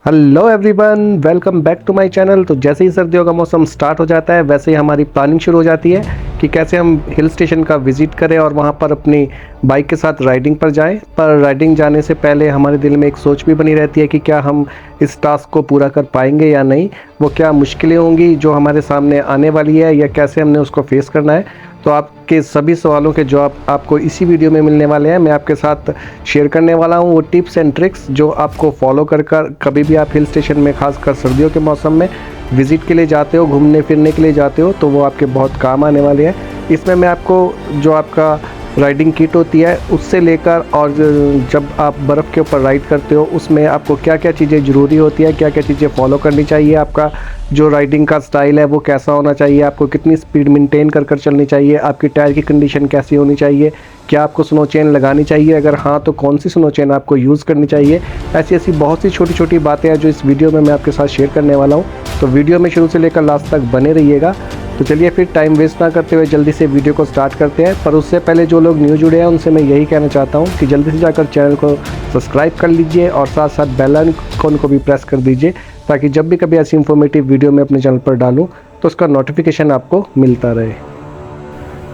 Hello everyone, welcome back to my channel. तो जैसे ही सर्दियों का मौसम स्टार्ट हो जाता है वैसे ही हमारी प्लानिंग शुरू हो जाती है कि कैसे हम हिल स्टेशन का विज़िट करें और वहाँ पर अपनी बाइक के साथ राइडिंग पर जाएं। पर राइडिंग जाने से पहले हमारे दिल में एक सोच भी बनी रहती है कि क्या हम इस टास्क को पूरा कर पाएंगे या नहीं, वो क्या मुश्किलें होंगी जो हमारे सामने आने वाली है या कैसे हमने उसको फेस करना है। तो आपके सभी सवालों के जवाब आपको इसी वीडियो में मिलने वाले हैं। मैं आपके साथ शेयर करने वाला हूं वो टिप्स एंड ट्रिक्स जो आपको फॉलो कर कभी भी आप हिल स्टेशन में खासकर सर्दियों के मौसम में विज़िट के लिए जाते हो, घूमने फिरने के लिए जाते हो, तो वो आपके बहुत काम आने वाले हैं। इसमें मैं आपको जो आपका राइडिंग किट होती है उससे लेकर और जब आप बर्फ़ के ऊपर राइड करते हो उसमें आपको क्या क्या चीज़ें ज़रूरी होती है, क्या क्या चीज़ें फॉलो करनी चाहिए, आपका जो राइडिंग का स्टाइल है वो कैसा होना चाहिए, आपको कितनी स्पीड मेंटेन कर चलनी चाहिए, आपकी टायर की कंडीशन कैसी होनी चाहिए, क्या आपको स्नो चेन लगानी चाहिए, अगर हाँ तो कौन सी स्नो चेन आपको यूज़ करनी चाहिए। ऐसी ऐसी बहुत सी छोटी छोटी बातें हैं जो इस वीडियो में मैं आपके साथ शेयर करने वाला हूँ। तो वीडियो में शुरू से लेकर लास्ट तक बने रहिएगा। तो चलिए फिर टाइम वेस्ट ना करते हुए जल्दी से वीडियो को स्टार्ट करते हैं। पर उससे पहले जो लोग न्यू जुड़े हैं उनसे मैं यही कहना चाहता हूँ कि जल्दी से जाकर चैनल को सब्सक्राइब कर लीजिए और साथ साथ बेल आइकन को भी प्रेस कर दीजिए ताकि जब भी कभी ऐसी इन्फॉर्मेटिव वीडियो मैं अपने चैनल पर डालूँ तो उसका नोटिफिकेशन आपको मिलता रहे।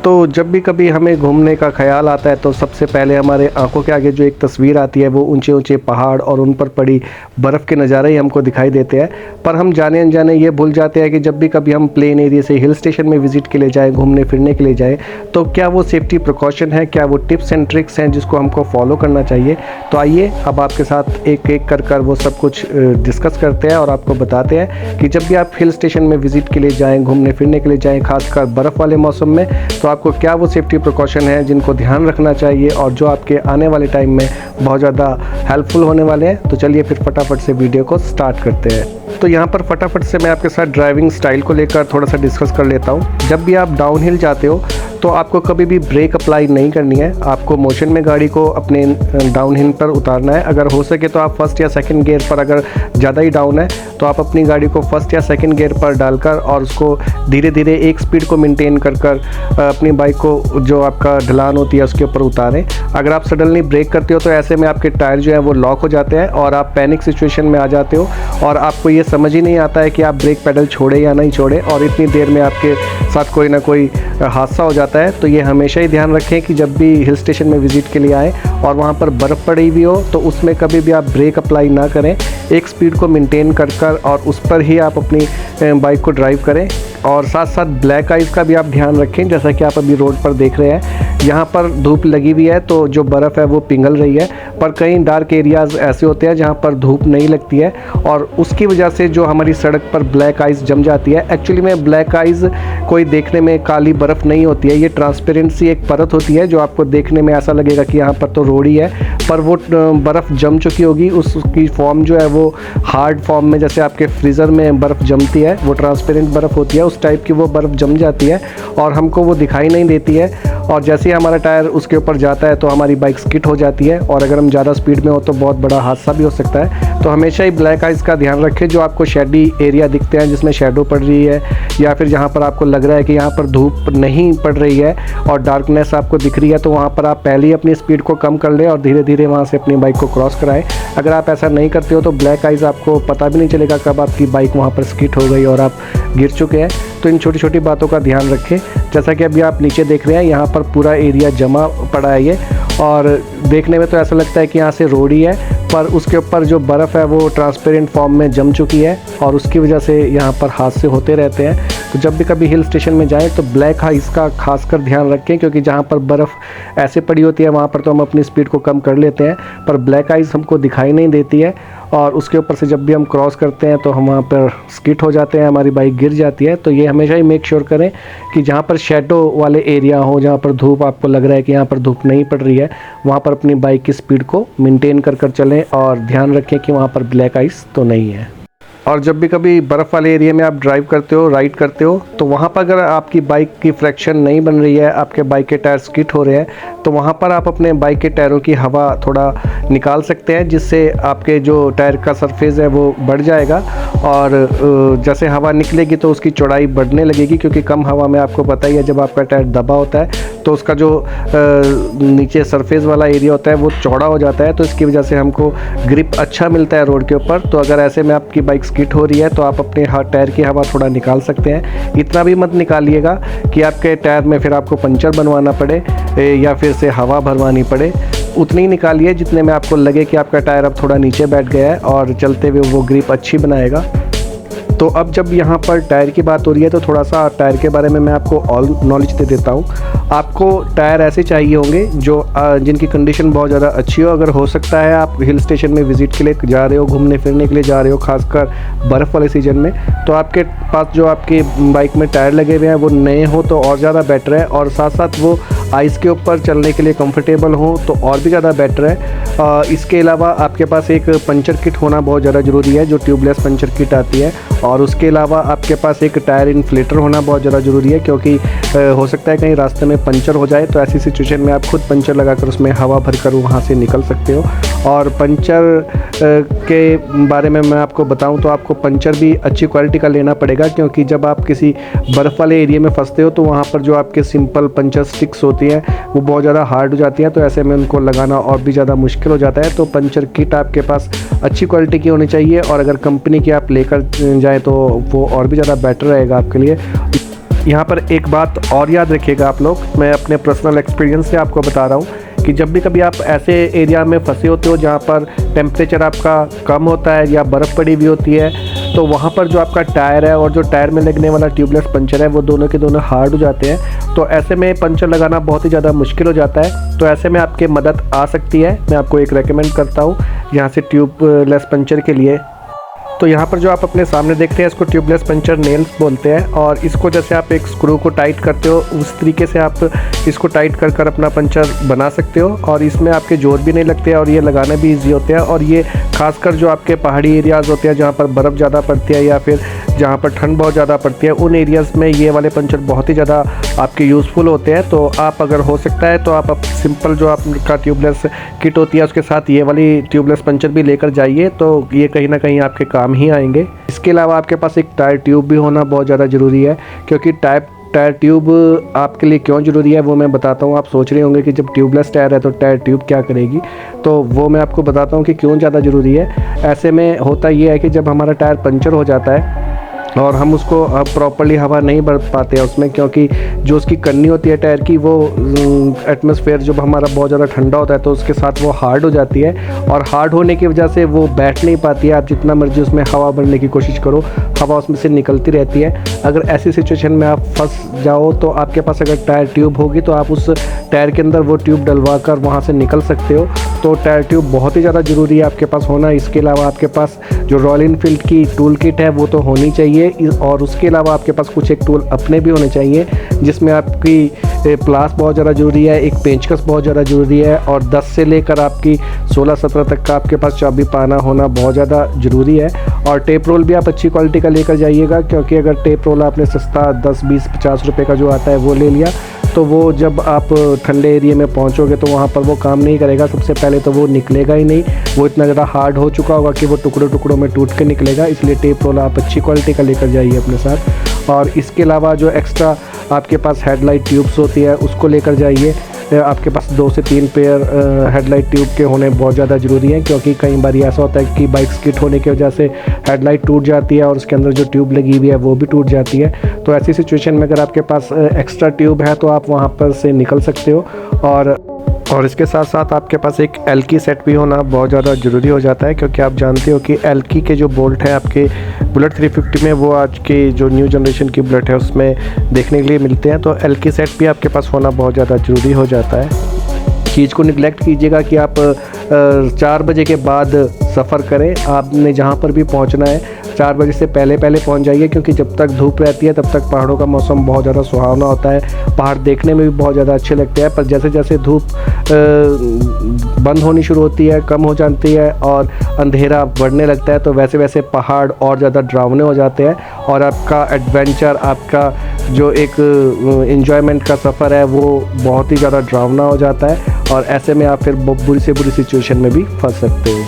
तो जब भी कभी हमें घूमने का ख्याल आता है तो सबसे पहले हमारे आंखों के आगे जो एक तस्वीर आती है वो ऊंचे ऊंचे पहाड़ और उन पर पड़ी बर्फ़ के नज़ारे ही हमको दिखाई देते हैं। पर हम जाने अनजाने ये भूल जाते हैं कि जब भी कभी हम प्लेन एरिया से हिल स्टेशन में विज़िट के लिए जाएँ, घूमने फिरने के लिए जाएँ, तो क्या वो सेफ्टी प्रिकॉशन है, क्या वो टिप्स एंड ट्रिक्स हैं जिसको हमको फॉलो करना चाहिए। तो आइए अब आपके साथ एक एक कर वो सब कुछ डिस्कस करते हैं और आपको बताते हैं कि जब भी आप हिल स्टेशन में विज़िट के लिए जाएँ, घूमने फिरने के लिए जाएँ, खासकर बर्फ़ वाले मौसम में, तो आपको क्या वो सेफ्टी प्रिकॉशन है जिनको ध्यान रखना चाहिए और जो आपके आने वाले टाइम में बहुत ज़्यादा हेल्पफुल होने वाले हैं। तो चलिए फिर फटाफट से वीडियो को स्टार्ट करते हैं। तो यहाँ पर फटाफट से मैं आपके साथ ड्राइविंग स्टाइल को लेकर थोड़ा सा डिस्कस कर लेता हूँ। जब भी आप डाउन हिल जाते हो तो आपको कभी भी ब्रेक अप्लाई नहीं करनी है, आपको मोशन में गाड़ी को अपने डाउन हिल पर उतारना है। अगर हो सके तो आप फर्स्ट या सेकंड गियर पर, अगर ज़्यादा ही डाउन है तो आप अपनी गाड़ी को फर्स्ट या सेकंड गियर पर डालकर और उसको धीरे धीरे एक स्पीड को मेंटेन कर अपनी बाइक को जो आपका ढलान होती है उसके ऊपर उतारें। अगर आप सडनली ब्रेक करते हो तो ऐसे में आपके टायर जो है वो लॉक हो जाते हैं और आप पैनिक सिचुएशन में आ जाते हो और आपको ये समझ ही नहीं आता है कि आप ब्रेक पेडल छोड़े या नहीं छोड़े और इतनी देर में आपके साथ कोई ना कोई हादसा हो जाता है। तो ये हमेशा ही ध्यान रखें कि जब भी हिल स्टेशन में विज़िट के लिए आएँ और वहाँ पर बर्फ़ पड़ी हुई हो तो उसमें कभी भी आप ब्रेक अप्लाई ना करें, एक स्पीड को मेंटेन कर और उस पर ही आप अपनी बाइक को ड्राइव करें। और साथ साथ ब्लैक आइज़ का भी आप ध्यान रखें। जैसा कि आप अभी रोड पर देख रहे हैं यहाँ पर धूप लगी हुई है तो जो बर्फ़ है वो पिघल रही है, पर कई डार्क एरियाज़ ऐसे होते हैं जहाँ पर धूप नहीं लगती है और उसकी वजह से जो हमारी सड़क पर ब्लैक आइज़ जम जाती है। एक्चुअली में ब्लैक आइज़ कोई देखने में काली बर्फ़ नहीं होती है, ये ट्रांसपेरेंसी एक परत होती है जो आपको देखने में ऐसा लगेगा कि यहाँ पर तो रोड ही है, पर वो बर्फ़ जम चुकी होगी। उसकी फॉर्म जो है वो हार्ड फॉर्म में, जैसे आपके फ्रीज़र में बर्फ़ जमती है वो ट्रांसपेरेंट बर्फ़ होती है, उस टाइप की वो बर्फ़ जम जाती है और हमको वो दिखाई नहीं देती है। और जैसे ही हमारा टायर उसके ऊपर जाता है तो हमारी बाइक स्किड हो जाती है और अगर हम ज़्यादा स्पीड में हो तो बहुत बड़ा हादसा भी हो सकता है। तो हमेशा ही ब्लैक आइज़ का ध्यान रखें। जो आपको शेडी एरिया दिखते हैं जिसमें शेडो पड़ रही है या फिर जहाँ पर आपको लग रहा है कि यहाँ पर धूप नहीं पड़ रही है और डार्कनेस आपको दिख रही है, तो वहाँ पर आप पहले ही अपनी स्पीड को कम कर लें और धीरे धीरे वहाँ से अपनी बाइक को क्रॉस कराएं। अगर आप ऐसा नहीं करते हो तो ब्लैक आइज़ आपको पता भी नहीं चलेगा कब आपकी बाइक वहाँ पर स्किड हो गई और आप गिर चुके हैं। तो इन छोटी छोटी बातों का ध्यान रखें। जैसा कि अभी आप नीचे देख रहे हैं यहाँ पर पूरा एरिया जमा पड़ा है ये, और देखने में तो ऐसा लगता है कि यहाँ से रोड ही है, पर उसके ऊपर जो बर्फ़ है वो ट्रांसपेरेंट फॉर्म में जम चुकी है और उसकी वजह से यहाँ पर हादसे होते रहते हैं। तो जब भी कभी हिल स्टेशन में जाएं तो ब्लैक आइज़ का खासकर ध्यान रखें, क्योंकि जहाँ पर बर्फ़ ऐसे पड़ी होती है वहाँ पर तो हम अपनी स्पीड को कम कर लेते हैं, पर ब्लैक आइज़ हमको दिखाई नहीं देती है और उसके ऊपर से जब भी हम क्रॉस करते हैं तो हम वहाँ पर स्किड हो जाते हैं, हमारी बाइक गिर जाती है। तो ये हमेशा ही मेक श्योर करें कि जहाँ पर शेडो वाले एरिया हो, जहाँ पर धूप आपको लग रहा है कि यहाँ पर धूप नहीं पड़ रही है, वहाँ पर अपनी बाइक की स्पीड को मेंटेन कर चलें और ध्यान रखें कि वहाँ पर ब्लैक आइस तो नहीं है। और जब भी कभी बर्फ़ वाले एरिया में आप ड्राइव करते हो, राइड करते हो, तो वहाँ पर अगर आपकी बाइक की फ्रैक्शन नहीं बन रही है, आपके बाइक के टायर स्किड हो रहे हैं, तो वहाँ पर आप अपने बाइक के टायरों की हवा थोड़ा निकाल सकते हैं, जिससे आपके जो टायर का सरफेस है वो बढ़ जाएगा। और जैसे हवा निकलेगी तो उसकी चौड़ाई बढ़ने लगेगी, क्योंकि कम हवा में आपको पता ही है जब आपका टायर दबा होता है तो उसका जो नीचे सरफेस वाला एरिया होता है वो चौड़ा हो जाता है, तो इसकी वजह से हमको ग्रिप अच्छा मिलता है रोड के ऊपर। तो अगर ऐसे में आपकी बाइक स्किड हो रही है तो आप अपने टायर की हवा थोड़ा निकाल सकते हैं। इतना भी मत निकालिएगा कि आपके टायर में फिर आपको पंचर बनवाना पड़े या फिर से हवा भरवानी पड़े। उतनी ही निकालिए जितने में आपको लगे कि आपका टायर अब थोड़ा नीचे बैठ गया है और चलते हुए वो ग्रिप अच्छी बनाएगा। तो अब जब यहाँ पर टायर की बात हो रही है तो थोड़ा सा टायर के बारे में मैं आपको ऑल नॉलेज दे देता हूँ। आपको टायर ऐसे चाहिए होंगे जो जिनकी कंडीशन बहुत ज़्यादा अच्छी हो। अगर हो सकता है आप हिल स्टेशन में विज़िट के लिए जा रहे हो, घूमने फिरने के लिए जा रहे हो, खासकर बर्फ़ वाले सीज़न में, तो आपके पास जो आपकी बाइक में टायर लगे हुए हैं वो नए हो तो और ज़्यादा बेटर है, और साथ साथ वो आइस के ऊपर चलने के लिए कंफर्टेबल हो तो और भी ज़्यादा बेटर है। इसके अलावा आपके पास एक पंचर किट होना बहुत ज़्यादा ज़रूरी है, जो ट्यूबलेस पंचर किट आती है। और उसके अलावा आपके पास एक टायर इन्फ्लेटर होना बहुत ज़्यादा ज़रूरी है, क्योंकि हो सकता है कहीं रास्ते में पंचर हो जाए, तो ऐसी सिचुएशन में आप खुद पंचर लगाकर उसमें हवा भरकर वहाँ से निकल सकते हो। और पंचर के बारे में मैं आपको बताऊं तो आपको पंचर भी अच्छी क्वालिटी का लेना पड़ेगा, क्योंकि जब आप किसी बर्फ़ वाले एरिया में फंसते हो तो वहाँ पर जो आपके सिंपल पंचर स्टिक्स होती हैं वो बहुत ज़्यादा हार्ड हो जाती हैं, तो ऐसे में उनको लगाना और भी ज़्यादा मुश्किल हो जाता है। तो पंचर किट आपके पास अच्छी क्वालिटी की होनी चाहिए, और अगर कंपनी की आप लेकर जाएँ तो वो और भी ज़्यादा बेटर रहेगा आपके लिए। यहाँ पर एक बात और याद रखिएगा आप लोग, मैं अपने पर्सनल एक्सपीरियंस से आपको बता रहा हूँ कि जब भी कभी आप ऐसे एरिया में फंसे होते हो जहाँ पर टेम्परेचर आपका कम होता है या बर्फ़ पड़ी हुई होती है, तो वहाँ पर जो आपका टायर है और जो टायर में लगने वाला ट्यूबलेस पंचर है वो दोनों के दोनों हार्ड हो जाते हैं। तो ऐसे में पंचर लगाना बहुत ही ज़्यादा मुश्किल हो जाता है। तो ऐसे में आपके मदद आ सकती है, मैं आपको एक रेकमेंड करता हूँ यहाँ से ट्यूबलेस पंचर के लिए। तो यहाँ पर जो आप अपने सामने देखते हैं इसको ट्यूबलेस पंचर नेल्स बोलते हैं, और इसको जैसे आप एक स्क्रू को टाइट करते हो उस तरीके से आप इसको टाइट कर कर अपना पंचर बना सकते हो, और इसमें आपके जोर भी नहीं लगते और ये लगाना भी ईजी होते हैं। और ये खासकर जो आपके पहाड़ी एरियाज़ होते हैं जहाँ पर बर्फ़ ज़्यादा पड़ती है या फिर जहाँ पर ठंड बहुत ज़्यादा पड़ती है, उन एरियाज़ में ये वाले पंचर बहुत ही ज़्यादा आपके यूज़फुल होते हैं। तो आप अगर हो सकता है तो आप सिंपल जो आपका ट्यूबलेस किट होती है उसके साथ ये वाली ट्यूबलेस पंचर भी लेकर जाइए, तो ये कहीं ना कहीं आपके काम ही आएंगे। इसके अलावा आपके पास एक टायर ट्यूब भी होना बहुत ज़्यादा ज़रूरी है, क्योंकि टायर ट्यूब आपके लिए क्यों ज़रूरी है वो मैं बताता हूँ। आप सोच रहे होंगे कि जब ट्यूबलेस टायर है तो टायर ट्यूब क्या करेगी, तो वो मैं आपको बताता हूँ कि क्यों ज़्यादा ज़रूरी है। ऐसे में होता ये है कि जब हमारा टायर पंचर हो जाता है और हम उसको प्रॉपर्ली हवा नहीं भर पाते हैं उसमें, क्योंकि जो उसकी कन्नी होती है टायर की वो एटमॉस्फेयर जब हमारा बहुत ज़्यादा ठंडा होता है तो उसके साथ वो हार्ड हो जाती है, और हार्ड होने की वजह से वो बैठ नहीं पाती है। आप जितना मर्जी उसमें हवा भरने की कोशिश करो, हवा उसमें से निकलती रहती है। अगर ऐसी सिचुएशन में आप फंस जाओ तो आपके पास अगर टायर ट्यूब होगी तो आप उस टायर के अंदर वो ट्यूब डलवा कर वहाँ से निकल सकते हो। तो टायर ट्यूब बहुत ही ज़्यादा ज़रूरी है आपके पास होना। इसके अलावा आपके पास जो रॉयल एनफील्ड की टूल किट है वो तो होनी चाहिए, और उसके अलावा आपके पास कुछ एक टूल अपने भी होने चाहिए, जिसमें आपकी प्लास बहुत ज़्यादा ज़रूरी है, एक पेंचकस बहुत ज़्यादा ज़रूरी है, और 10 से लेकर आपकी 16-17 तक का आपके पास चाबी पाना होना बहुत ज़्यादा ज़रूरी है। और टेप रोल भी आप अच्छी क्वालिटी का लेकर जाइएगा, क्योंकि अगर टेप रोल आपने सस्ता 10, 20, 50 रुपये का जो आता है वो ले लिया तो वो जब आप ठंडे एरिया में पहुंचोगे तो वहाँ पर वो काम नहीं करेगा। सबसे पहले तो वो निकलेगा ही नहीं, वो इतना ज़्यादा हार्ड हो चुका होगा कि वो टुकड़ों टुकड़ों में टूट के निकलेगा। इसलिए टेप रोल आप अच्छी क्वालिटी का लेकर जाइए अपने साथ। और इसके अलावा जो एक्स्ट्रा आपके पास हेडलाइट ट्यूब्स होती है उसको लेकर जाइए। आपके पास 2 से 3 पेयर हेडलाइट ट्यूब के होने बहुत ज़्यादा ज़रूरी हैं, क्योंकि कई बार ऐसा होता है कि बाइक स्किड होने की वजह से हेडलाइट टूट जाती है और उसके अंदर जो ट्यूब लगी हुई है वो भी टूट जाती है। तो ऐसी सिचुएशन में अगर आपके पास एक्स्ट्रा ट्यूब है तो आप वहाँ पर से निकल सकते हो। और इसके साथ साथ आपके पास एक एल्की सेट भी होना बहुत ज़्यादा ज़रूरी हो जाता है, क्योंकि आप जानते हो कि एल्की के जो बोल्ट हैं आपके बुलेट 350 में वो आज के जो न्यू जनरेशन की बुलेट है उसमें देखने के लिए मिलते हैं। तो एल्की सेट भी आपके पास होना बहुत ज़्यादा ज़रूरी हो जाता है। चीज़ को निगलेक्ट कीजिएगा कि आप 4 बजे के बाद सफ़र करें। आपने जहाँ पर भी पहुँचना है 4 बजे से पहले पहुँच जाइए, क्योंकि जब तक धूप रहती है तब तक पहाड़ों का मौसम बहुत ज़्यादा सुहावना होता है। पहाड़ देखने में भी बहुत ज़्यादा अच्छे लगते हैं, पर जैसे जैसे धूप बंद होनी शुरू होती है, कम हो जाती है और अंधेरा बढ़ने लगता है, तो वैसे वैसे पहाड़ और ज़्यादा डरावने हो जाते हैं और आपका एडवेंचर, आपका जो एक एंजॉयमेंट का सफ़र है वो बहुत ही ज़्यादा डरावना हो जाता है और ऐसे में आप फिर बुरी से बुरी सिचुएशन में भी फंस सकते हो।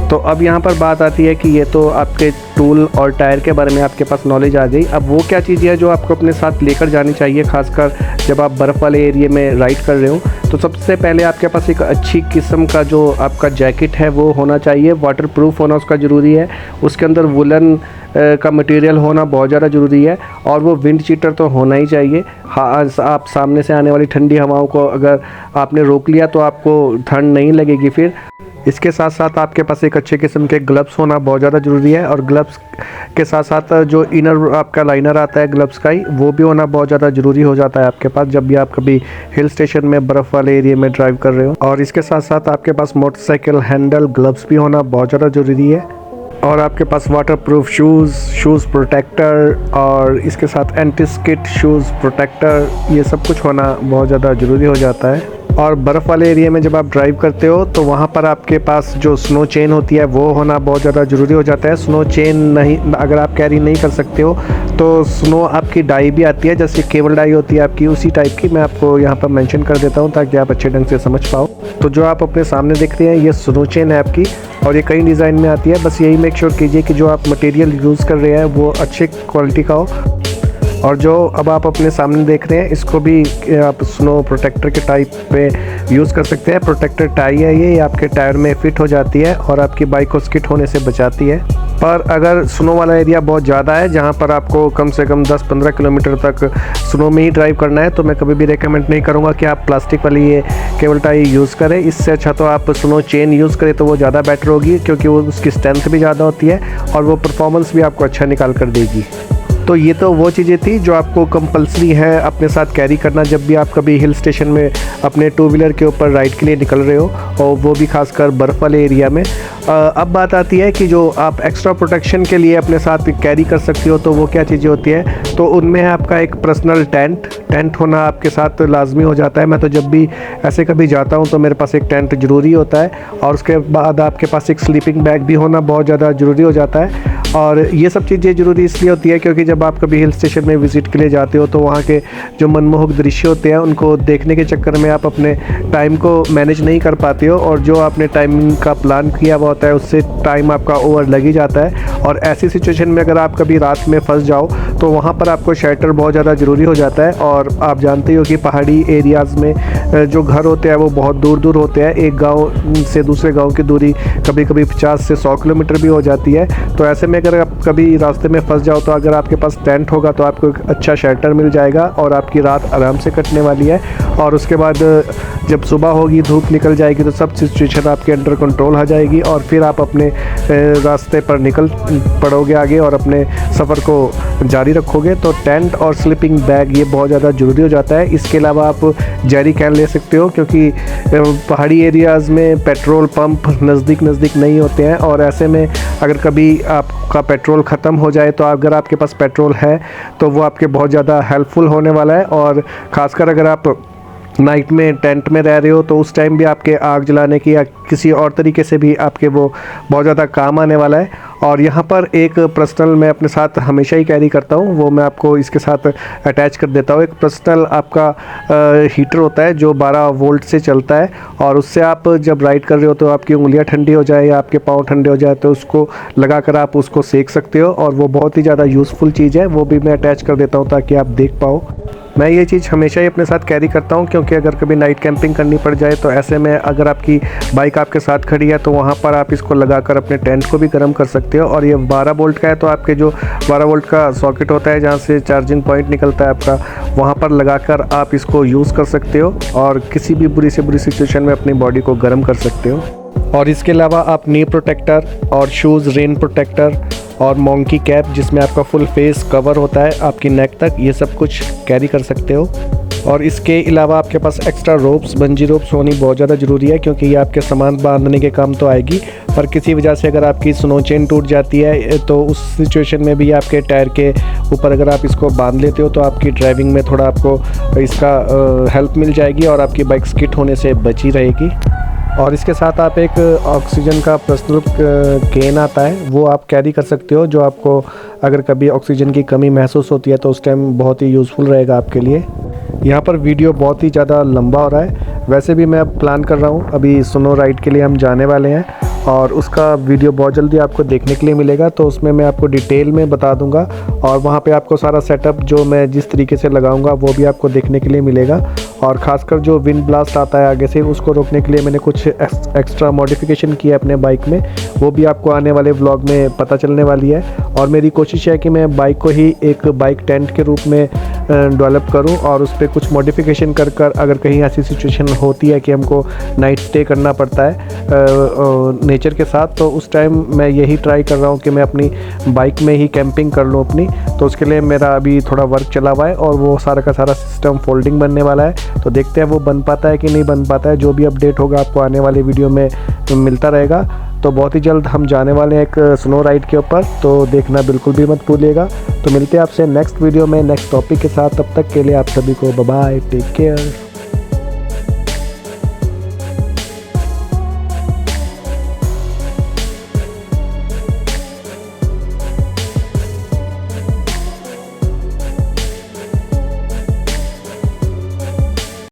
तो अब यहाँ पर बात आती है कि ये तो आपके टूल और टायर के बारे में आपके पास नॉलेज आ गई। अब वो क्या चीज़ है जो आपको अपने साथ लेकर जानी चाहिए, खासकर जब आप बर्फ़ वाले एरिया में राइड कर रहे हो। तो सबसे पहले आपके पास एक अच्छी किस्म का जो आपका जैकेट है वो होना चाहिए, वाटरप्रूफ होना उसका ज़रूरी है। उसके अंदर वुलन का मटेरियल होना बहुत ज़्यादा ज़रूरी है और वो विंड चीटर तो होना ही चाहिए। हाँ, आप सामने से आने वाली ठंडी हवाओं को अगर आपने रोक लिया तो आपको ठंड नहीं लगेगी फिर। इसके साथ साथ आपके पास एक अच्छे किस्म के ग्लव्स होना बहुत ज़्यादा ज़रूरी है और ग्लव्स के साथ साथ जो इनर आपका लाइनर आता है ग्लव्स का ही, वो भी होना बहुत ज़्यादा ज़रूरी हो जाता है आपके पास जब भी आप कभी हिल स्टेशन में बर्फ़ वाले एरिया में ड्राइव कर रहे हो। और इसके साथ साथ आपके पास मोटरसाइकिल हैंडल ग्लव्स भी होना बहुत ज़्यादा ज़रूरी है और आपके पास वाटरप्रूफ शूज़ प्रोटेक्टर और इसके साथ एंटी स्किड शूज़ प्रोटेक्टर, ये सब कुछ होना बहुत ज़्यादा ज़रूरी हो जाता है। और बर्फ़ वाले एरिया में जब आप ड्राइव करते हो तो वहाँ पर आपके पास जो स्नो चेन होती है वो होना बहुत ज़्यादा ज़रूरी हो जाता है। स्नो चेन नहीं अगर आप कैरी नहीं कर सकते हो तो स्नो आपकी डाई भी आती है, जैसे केबल डाई होती है आपकी, उसी टाइप की मैं आपको यहाँ पर मेंशन कर देता हूँ ताकि आप अच्छे ढंग से समझ पाओ। तो जो आप अपने सामने देख रहे हैं ये स्नो चेन है आपकी और ये कई डिज़ाइन में आती है। बस यही मेक श्योर कीजिए कि जो आप मटेरियल यूज़ कर रहे हैं वो अच्छे क्वालिटी का हो। और जो अब आप अपने सामने देख रहे हैं इसको भी आप स्नो प्रोटेक्टर के टाइप पे यूज़ कर सकते हैं। प्रोटेक्टर टाई है ये आपके टायर में फ़िट हो जाती है और आपकी बाइक को स्किड होने से बचाती है। पर अगर स्नो वाला एरिया बहुत ज़्यादा है जहाँ पर आपको कम से कम 10-15 किलोमीटर तक स्नो में ही ड्राइव करना है तो मैं कभी भी रेकमेंड नहीं करूँगा कि आप प्लास्टिक वाली ये केबल टाई यूज़ करें। इससे अच्छा तो आप स्नो चेन यूज़ करें तो वो ज़्यादा बेटर होगी, क्योंकि वो उसकी स्ट्रेंथ भी ज़्यादा होती है और वो परफॉर्मेंस भी आपको अच्छा निकाल कर देगी। तो ये तो वो चीज़ें थी जो आपको कंपलसरी है अपने साथ कैरी करना जब भी आप कभी हिल स्टेशन में अपने टू व्हीलर के ऊपर राइड के लिए निकल रहे हो, और वो भी खासकर बर्फ़ वाले एरिया में। अब बात आती है कि जो आप एक्स्ट्रा प्रोटेक्शन के लिए अपने साथ कैरी कर सकती हो तो वो क्या चीज़ें होती है। तो उनमें आपका एक पर्सनल टेंट होना आपके साथ लाजमी हो जाता है। मैं तो जब भी ऐसे कभी जाता हूँ तो मेरे पास एक टेंट ज़रूरी होता है और उसके बाद आपके पास एक स्लीपिंग बैग भी होना बहुत ज़्यादा ज़रूरी हो जाता है। और ये सब चीज़ें ज़रूरी इसलिए होती है क्योंकि जब आप कभी हिल स्टेशन में विज़िट के लिए जाते हो तो वहाँ के जो मनमोहक दृश्य होते हैं उनको देखने के चक्कर में आप अपने टाइम को मैनेज नहीं कर पाते हो और जो आपने टाइमिंग का प्लान किया हुआ होता है उससे टाइम आपका ओवर लग ही जाता है। और ऐसी सिचुएशन में अगर आप कभी रात में फंस जाओ तो वहाँ पर आपको शेल्टर बहुत ज़्यादा ज़रूरी हो जाता है। और आप जानते हो कि पहाड़ी एरियाज़ में जो घर होते हैं वो बहुत दूर दूर होते हैं, एक गाँव से दूसरे गाँव की दूरी कभी कभी 50 से 100 किलोमीटर भी हो जाती है। तो ऐसे में अगर आप कभी रास्ते में फंस जाओ तो अगर आपके पास टेंट होगा तो आपको एक अच्छा शेल्टर मिल जाएगा और आपकी रात आराम से कटने वाली है। और उसके बाद जब सुबह होगी, धूप निकल जाएगी तो सब सिचुएशन आपके अंडर कंट्रोल आ जाएगी और फिर आप अपने रास्ते पर निकल पड़ोगे आगे और अपने सफ़र को जारी रखोगे। तो टेंट और स्लीपिंग बैग ये बहुत ज़्यादा ज़रूरी हो जाता है। इसके अलावा आप जेरी कैन ले सकते हो क्योंकि पहाड़ी एरियाज़ में पेट्रोल पंप नज़दीक नहीं होते हैं और ऐसे में अगर कभी आपका पेट्रोल ख़त्म हो जाए तो अगर आपके पास पेट्रोल है तो वो आपके बहुत ज़्यादा हेल्पफुल होने वाला है। और ख़ासकर अगर आप नाइट में टेंट में रह रहे हो तो उस टाइम भी आपके आग जलाने की या किसी और तरीके से भी आपके वो बहुत ज़्यादा काम आने वाला है। और यहाँ पर एक पर्सनल मैं अपने साथ हमेशा ही कैरी करता हूँ, वो मैं आपको इसके साथ अटैच कर देता हूँ। एक पर्सनल आपका हीटर होता है जो 12 वोल्ट से चलता है और उससे आप जब राइड कर रहे हो तो आपकी उंगलियाँ ठंडी हो जाए या आपके पाँव ठंडे हो जाए तो उसको लगा कर आप उसको सेक सकते हो और वो बहुत ही ज़्यादा यूज़फुल चीज़ है। वो भी मैं अटैच कर देता हूँ ताकि आप देख पाओ। मैं ये चीज़ हमेशा ही अपने साथ कैरी करता हूँ क्योंकि अगर कभी नाइट कैंपिंग करनी पड़ जाए तो ऐसे में अगर आपकी बाइक आपके साथ खड़ी है तो वहाँ पर आप इसको लगाकर अपने टेंट को भी गर्म कर सकते हो। और ये 12 वोल्ट का है तो आपके जो 12 वोल्ट का सॉकेट होता है जहाँ से चार्जिंग पॉइंट निकलता है आपका, वहाँ पर लगाकर आप इसको यूज़ कर सकते हो और किसी भी बुरी से बुरी सिचुएशन में अपनी बॉडी को गर्म कर सकते हो। और इसके अलावा आप नी प्रोटेक्टर और शूज़, रेन प्रोटेक्टर और मोंकी कैप जिसमें आपका फुल फेस कवर होता है आपकी नेक तक, ये सब कुछ कैरी कर सकते हो। और इसके अलावा आपके पास एक्स्ट्रा रोप्स, बंजी रोप्स होनी बहुत ज़्यादा ज़रूरी है, क्योंकि ये आपके सामान बांधने के काम तो आएगी। पर किसी वजह से अगर आपकी स्नो चेन टूट जाती है तो उस सिचुएशन में भी आपके टायर के ऊपर अगर आप इसको बांध लेते हो तो आपकी ड्राइविंग में थोड़ा आपको इसका हेल्प मिल जाएगी और आपकी बाइक स्किड होने से बची रहेगी। और इसके साथ आप एक ऑक्सीजन का पर्सनल केन आता है, वो आप कैरी कर सकते हो, जो आपको अगर कभी ऑक्सीजन की कमी महसूस होती है तो उस टाइम बहुत ही यूज़फुल रहेगा आपके लिए। यहाँ पर वीडियो बहुत ही ज़्यादा लंबा हो रहा है, वैसे भी मैं अब प्लान कर रहा हूँ, अभी स्नो राइड के लिए हम जाने वाले हैं और उसका वीडियो बहुत जल्दी आपको देखने के लिए मिलेगा। तो उसमें मैं आपको डिटेल में बता दूंगा और वहाँ पे आपको सारा सेटअप जो मैं जिस तरीके से लगाऊंगा वो भी आपको देखने के लिए मिलेगा। और ख़ासकर जो विंड ब्लास्ट आता है आगे से, उसको रोकने के लिए मैंने कुछ एक्स्ट्रा मॉडिफिकेशन किया अपने बाइक में, वो भी आपको आने वाले व्लॉग में पता चलने वाली है। और मेरी कोशिश है कि मैं बाइक को ही एक बाइक टेंट के रूप में डेवलप करूं और उस पर कुछ मॉडिफिकेशन कर अगर कहीं ऐसी सिचुएशन होती है कि हमको नाइट स्टे करना पड़ता है नेचर के साथ, तो उस टाइम मैं यही ट्राई कर रहा हूं कि मैं अपनी बाइक में ही कैंपिंग कर लूं अपनी। तो उसके लिए मेरा अभी थोड़ा वर्क चला हुआ है और वो सारा का सारा सिस्टम फोल्डिंग बनने वाला है, तो देखते हैं वो बन पाता है कि नहीं बन पाता है। जो भी अपडेट होगा आपको आने वाली वीडियो में मिलता रहेगा। तो बहुत ही जल्द हम जाने वाले हैं एक स्नो राइड के ऊपर, तो देखना बिल्कुल भी मत भूलिएगा। तो मिलते हैं आपसे नेक्स्ट वीडियो में नेक्स्ट टॉपिक के साथ, तब तक के लिए आप सभी को बाय बाय, टेक केयर।